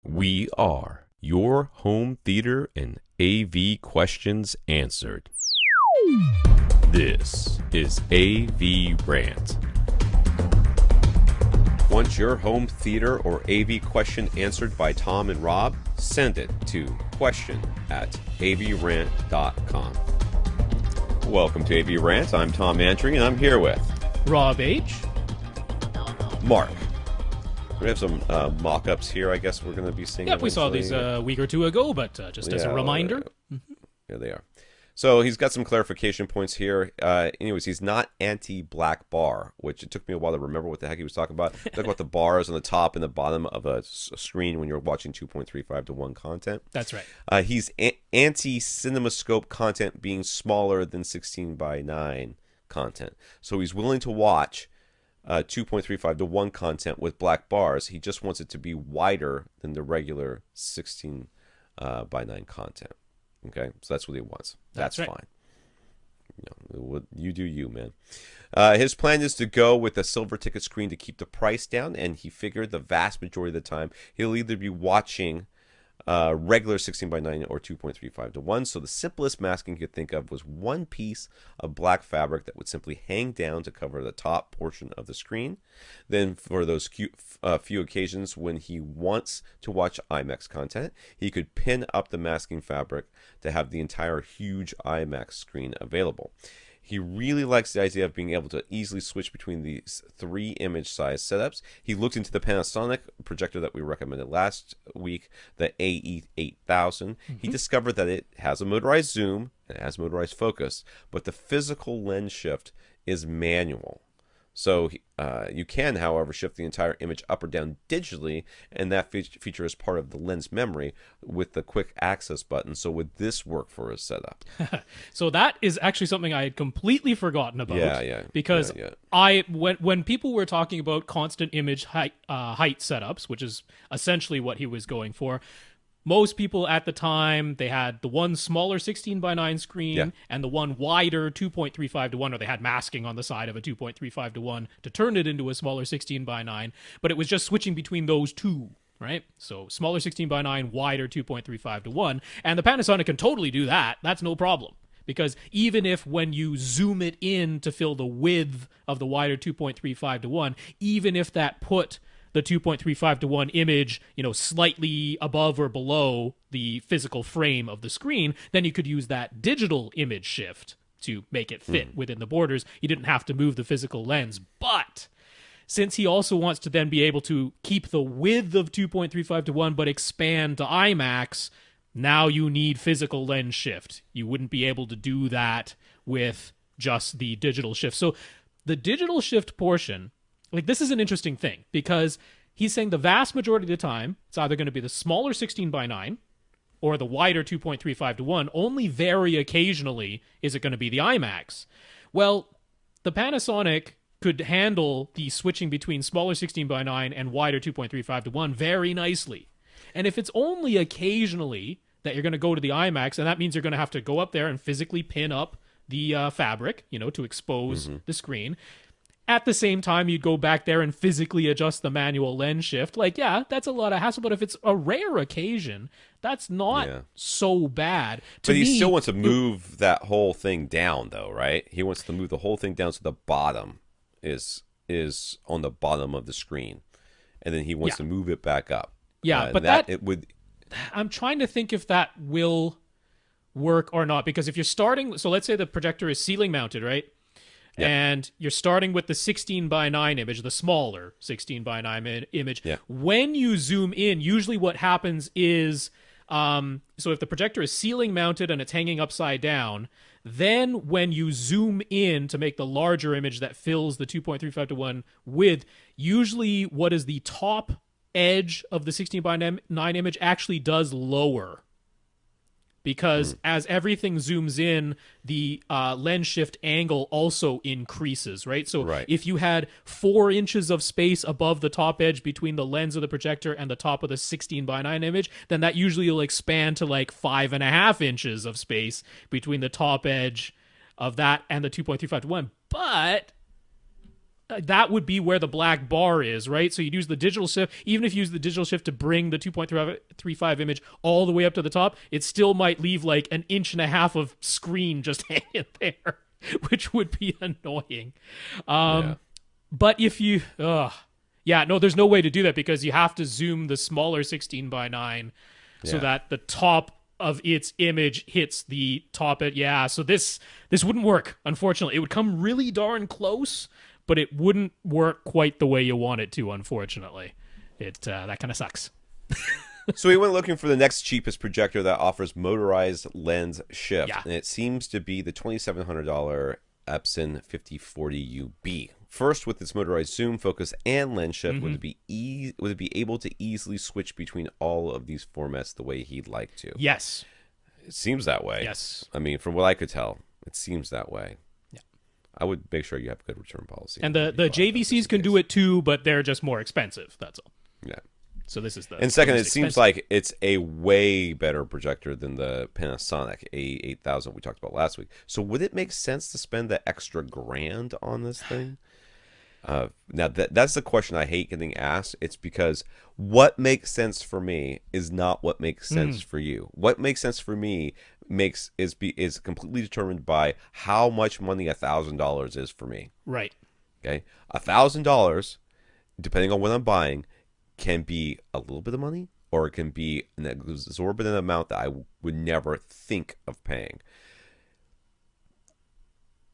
We are your home theater and AV questions answered. This is AVRant. Want your home theater or AV question answered by Tom and Rob? Send it to question@avrant.com. Welcome to AVRant. I'm Tom Andry, and I'm here with Rob H. Mark. We have some mock-ups here, I guess we're going to be seeing. Yep, we saw these a week or two ago, but just as a reminder. Here they are. So he's got some clarification points here. Anyways, he's not anti-black bar, which it took me a while to remember what the heck he was talking about. Talking about the bars on the top and the bottom of a screen when you're watching 2.35:1 content. That's right. He's anti-cinemascope content being smaller than 16:9 content. So he's willing to watch 2.35:1 content with black bars. He just wants it to be wider than the regular 16:9 content. Okay, so that's what he wants. That's right. Fine. You do you, man. His plan is to go with a silver ticket screen to keep the price down, and he figured the vast majority of the time he'll either be watching regular 16:9 or 2.35:1. So the simplest masking you could think of was one piece of black fabric that would simply hang down to cover the top portion of the screen. Then for those few occasions when he wants to watch IMAX content, he could pin up the masking fabric to have the entire huge IMAX screen available. He really likes the idea of being able to easily switch between these three image size setups. He looked into the Panasonic projector that we recommended last week, the AE8000. He discovered that it has a motorized zoom and it has motorized focus, but the physical lens shift is manual. So you can, however, shift the entire image up or down digitally, and that feature is part of the lens memory with the quick access button. So would this work for his setup? So that is actually something I had completely forgotten about. Yeah. Because when people were talking about constant image height setups, which is essentially what he was going for, most people at the time, they had the one smaller 16:9 screen and the one wider 2.35:1, or they had masking on the side of a 2.35:1 to turn it into a smaller 16:9, but it was just switching between those two, right? So smaller 16:9, wider 2.35:1, and the Panasonic can totally do that. That's no problem. Because even if when you zoom it in to fill the width of the wider 2.35:1, even if that put the 2.35:1 image, slightly above or below the physical frame of the screen, then you could use that digital image shift to make it fit within the borders. You didn't have to move the physical lens. But since he also wants to then be able to keep the width of 2.35:1 but expand to IMAX, now you need physical lens shift. You wouldn't be able to do that with just the digital shift. So the digital shift portion, this is an interesting thing, because he's saying the vast majority of the time, it's either going to be the smaller 16:9 or the wider 2.35:1. Only very occasionally is it going to be the IMAX. Well, the Panasonic could handle the switching between smaller 16:9 and wider 2.35:1 very nicely. And if it's only occasionally that you're going to go to the IMAX, and that means you're going to have to go up there and physically pin up the fabric, to expose the screen. At the same time, you'd go back there and physically adjust the manual lens shift. That's a lot of hassle, but if it's a rare occasion, that's not so bad. But he still wants to move that whole thing down, though, right? He wants to move the whole thing down so the bottom is on the bottom of the screen, and then he wants to move it back up. Yeah, but it would. I'm trying to think if that will work or not, because if you're starting, so let's say the projector is ceiling mounted, right? Yep. And you're starting with the 16:9 image, the smaller 16:9 image. Yep. When you zoom in, usually what happens is, so if the projector is ceiling mounted and it's hanging upside down, then when you zoom in to make the larger image that fills the 2.35:1 width, usually what is the top edge of the 16:9 image actually does lower. Because as everything zooms in, the lens shift angle also increases, right? So if you had 4 inches of space above the top edge between the lens of the projector and the top of the 16:9 image, then that usually will expand to 5.5 inches of space between the top edge of that and the 2.35:1. But that would be where the black bar is, right? So you'd use the digital shift. Even if you use the digital shift to bring the 2.35 image all the way up to the top, it still might leave like an inch and a half of screen just hanging there, which would be annoying. But if you, yeah, no, there's no way to do that because you have to zoom the smaller 16 by 9 so that the top of its image hits the top. So this wouldn't work, unfortunately. It would come really darn close, but it wouldn't work quite the way you want it to, unfortunately. That kind of sucks. So we went looking for the next cheapest projector that offers motorized lens shift, Yeah. and it seems to be the $2,700 Epson 5040UB. First, with its motorized zoom, focus, and lens shift, would it be able to easily switch between all of these formats the way he'd like to? Yes. It seems that way. Yes. I mean, from what I could tell, it seems that way. Yeah. I would make sure you have a good return policy. And the JVCs can do it too, but they're just more expensive. That's all. Yeah. So this is the. And second, the it most seems expensive. like it's a way better projector than the Panasonic A8000 we talked about last week. So would it make sense to spend the extra grand on this thing? Now, that's the question I hate getting asked. It's because what makes sense for me is not what makes sense for you. What makes sense for me is completely determined by how much money $1,000 is for me. Right. Okay, $1,000, depending on what I'm buying, can be a little bit of money, or it can be an exorbitant amount that I would never think of paying.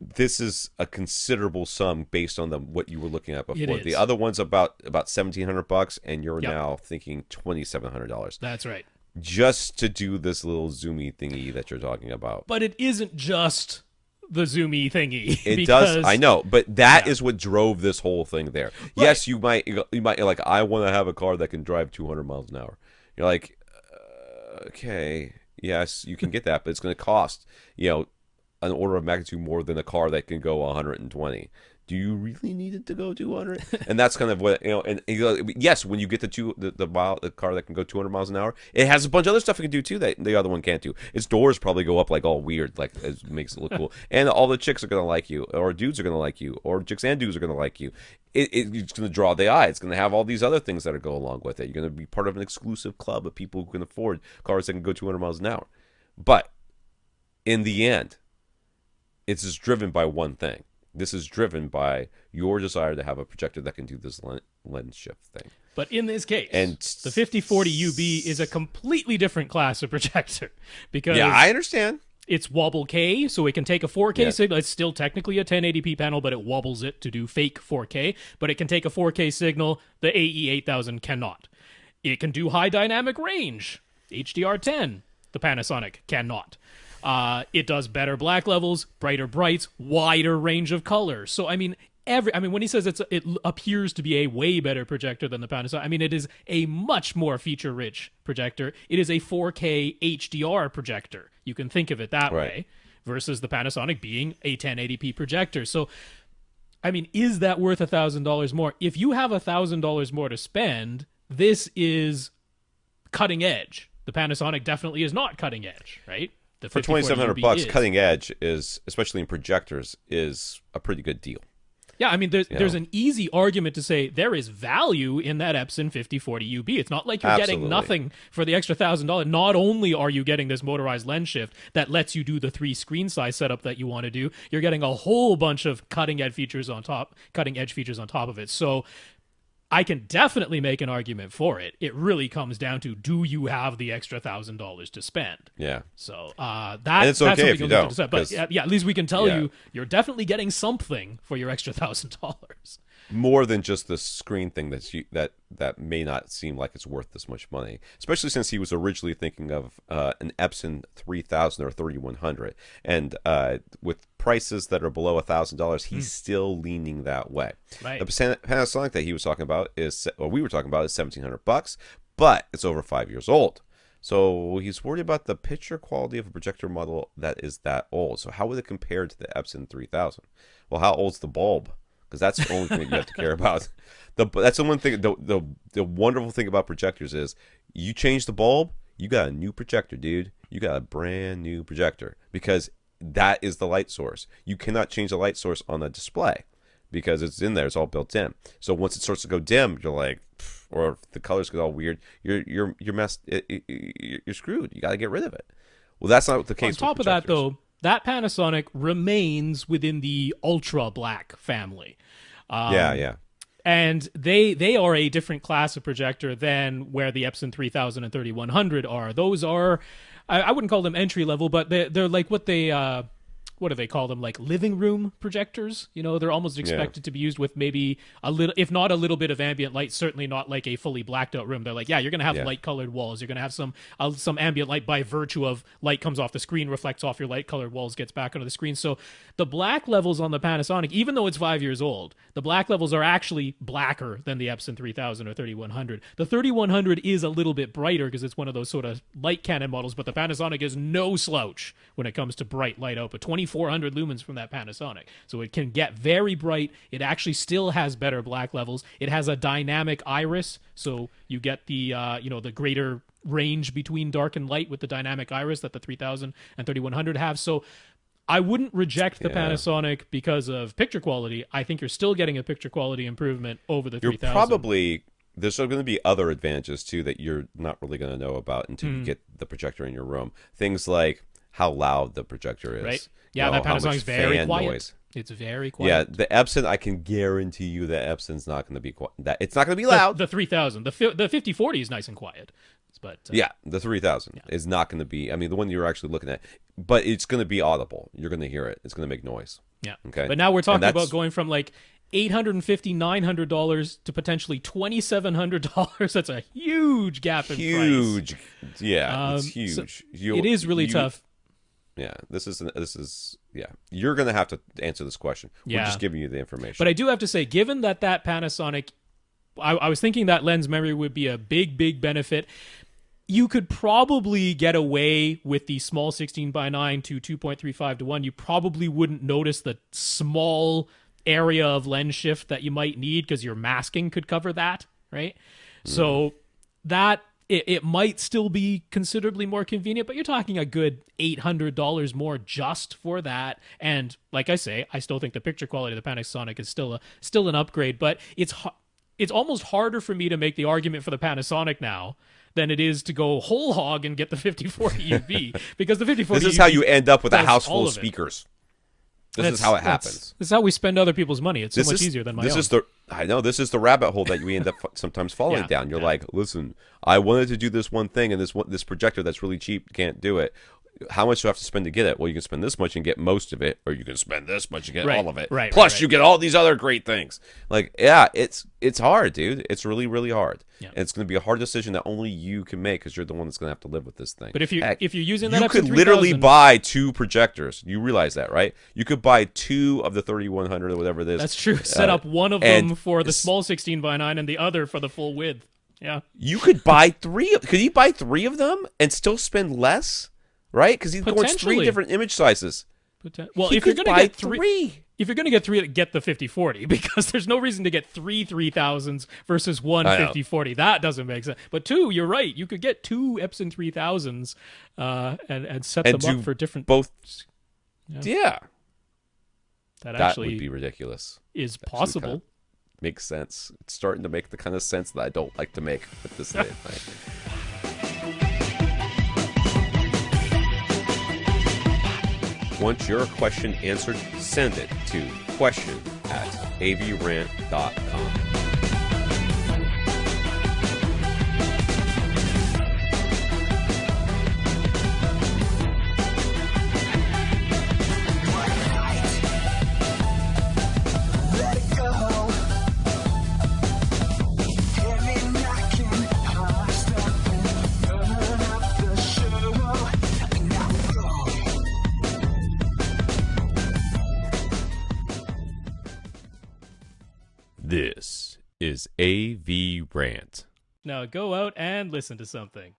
This is a considerable sum based on what you were looking at before. The other one's about $1,700, and you're now thinking $2,700. That's right. Just to do this little zoomy thingy that you're talking about. But it isn't just the zoomy thingy. It does. I know, but that is what drove this whole thing there. Right. Yes, you might like, I want to have a car that can drive 200 miles an hour. You're like, okay, yes, you can get that, but it's going to cost, an order of magnitude more than a car that can go 120. Do you really need it to go 200? And that's kind of what, and yes, when you get the car that can go 200 miles an hour, it has a bunch of other stuff it can do too that the other one can't do. Its doors probably go up like all weird, like it makes it look cool. And all the chicks are going to like you, or dudes are going to like you, or chicks and dudes are going to like you. It's going to draw the eye. It's going to have all these other things that go along with it. You're going to be part of an exclusive club of people who can afford cars that can go 200 miles an hour. But in the end, it's just driven by one thing. This is driven by your desire to have a projector that can do this lens shift thing. But in this case, and the 5040UB is a completely different class of projector. Because I understand. It's wobble K, so it can take a 4K signal. It's still technically a 1080p panel, but it wobbles it to do fake 4K. But it can take a 4K signal. The AE8000 cannot. It can do high dynamic range. HDR10. The Panasonic cannot. It does better black levels, brighter brights, wider range of color. So, I mean, when he says it appears to be a way better projector than the Panasonic, I mean, it is a much more feature-rich projector. It is a 4K HDR projector. You can think of it that way, versus the Panasonic being a 1080p projector. So, I mean, is that worth $1,000 more? If you have $1,000 more to spend, this is cutting edge. The Panasonic definitely is not cutting edge, right? For $2,700, cutting edge is, especially in projectors, is a pretty good deal. Yeah, I mean, there's an easy argument to say there is value in that Epson 5040UB. It's not like you're getting nothing for the extra $1,000. Not only are you getting this motorized lens shift that lets you do the 3 screen size setup that you want to do, you're getting a whole bunch of cutting edge features on top of it. So I can definitely make an argument for it. It really comes down to, do you have the extra $1,000 to spend? Yeah. So that's okay if you don't. But at least we can tell you you're definitely getting something for your extra $1,000. More than just the screen thing that may not seem like it's worth this much money, especially since he was originally thinking of an Epson 3000 or 3100, and with prices that are below $1,000, he's still leaning that way. Right. The Panasonic that he was talking about we were talking about is $1,700, but it's over 5 years old. So he's worried about the picture quality of a projector model that is that old. So how would it compare to the Epson 3000? Well, how old's the bulb? Because that's the only thing that you have to care about. That's the one thing. The wonderful thing about projectors is you change the bulb, you got a new projector, dude. You got a brand new projector, because that is the light source. You cannot change the light source on a display. because it's in there. It's all built in. So once it starts to go dim, you're like, or if the colors get all weird, you're messed. You're screwed. You got to get rid of it. Well, that's not the case. On top of that, though, that Panasonic remains within the ultra black family. Yeah. And they are a different class of projector than where the Epson 3000 and 3100 are. Those are, I wouldn't call them entry level, but they're like what do they call them? Like living room projectors. You know, they're almost expected to be used with maybe a little, if not a little bit of ambient light, certainly not like a fully blacked out room. They're like, yeah, you're going to have light colored walls. You're going to have some ambient light by virtue of light comes off the screen, reflects off your light colored walls, gets back onto the screen. So the black levels on the Panasonic, even though it's 5 years old, the black levels are actually blacker than the Epson 3000 or 3100. The 3100 is a little bit brighter because it's one of those sort of light cannon models, but the Panasonic is no slouch when it comes to bright light output. 2400 lumens from that Panasonic. So it can get very bright. It actually still has better black levels. It has a dynamic iris, so you get the the greater range between dark and light with the dynamic iris that the 3000 and 3100 have. So I wouldn't reject the Panasonic because of picture quality. I think you're still getting a picture quality improvement over the 3000. There's going to be other advantages too that you're not really going to know about until you get the projector in your room. Things like how loud the projector is. Right. Yeah, that Panasonic is very quiet. Noise. It's very quiet. Yeah, the Epson, I can guarantee you that Epson's not going to be quiet. It's not going to be loud. The 3000, the 5040 is nice and quiet. But the 3000 is not going to be. I mean, the one you're actually looking at, but it's going to be audible. You're going to hear it. It's going to make noise. Yeah. Okay. But now we're talking about going from like $850, $900 to potentially $2,700. That's a huge gap in price. Yeah, it's huge. So it is really tough. Yeah, this is You're going to have to answer this question. We're just giving you the information. But I do have to say, given that Panasonic, I was thinking that lens memory would be a big benefit. You could probably get away with the small 16:9 to 2.35 to 1. You probably wouldn't notice the small area of lens shift that you might need because your masking could cover that, right? So that it might still be considerably more convenient, but you're talking a good $800 more just for that. And like I say, I still think the picture quality of the Panasonic is still an upgrade, but it's almost harder for me to make the argument for the Panasonic now than it is to go whole hog and get the 5040 UV because the 5040 This is how you end up with a house full of speakers. This is how it happens. This is how we spend other people's money. It's so much easier than my own. I know, this is the rabbit hole that we end up sometimes falling down. You're like, listen, I wanted to do this one thing, and this projector that's really cheap can't do it. How much do I have to spend to get it? Well, you can spend this much and get most of it, or you can spend this much and get all of it. Plus, you get all these other great things. Like, it's hard, dude. It's really, really hard. Yeah. And it's going to be a hard decision that only you can make because you're the one that's going to have to live with this thing. But if you're using that, you could literally buy 2 projectors. You realize that, right? You could buy 2 of the 3100 or whatever it is. That's true. Set up one of them for the small 16:9 and the other for the full width. Yeah. You could buy 3. Could you buy 3 of them and still spend less? Right? Because he's going 3 different image sizes. Well, if you're going to get 3, if you're going to get 3, get the 5040 because there's no reason to get 3 3000s versus one 5040. That doesn't make sense. But 2, you're right. You could get 2 Epson 3000s and set them up for different. Both. Yeah. That actually would be ridiculous. Is possible. Kind of makes sense. It's starting to make the kind of sense that I don't like to make with this thing. Want your question answered? Send it to question@avrant.com. This is AVRant. Now go out and listen to something.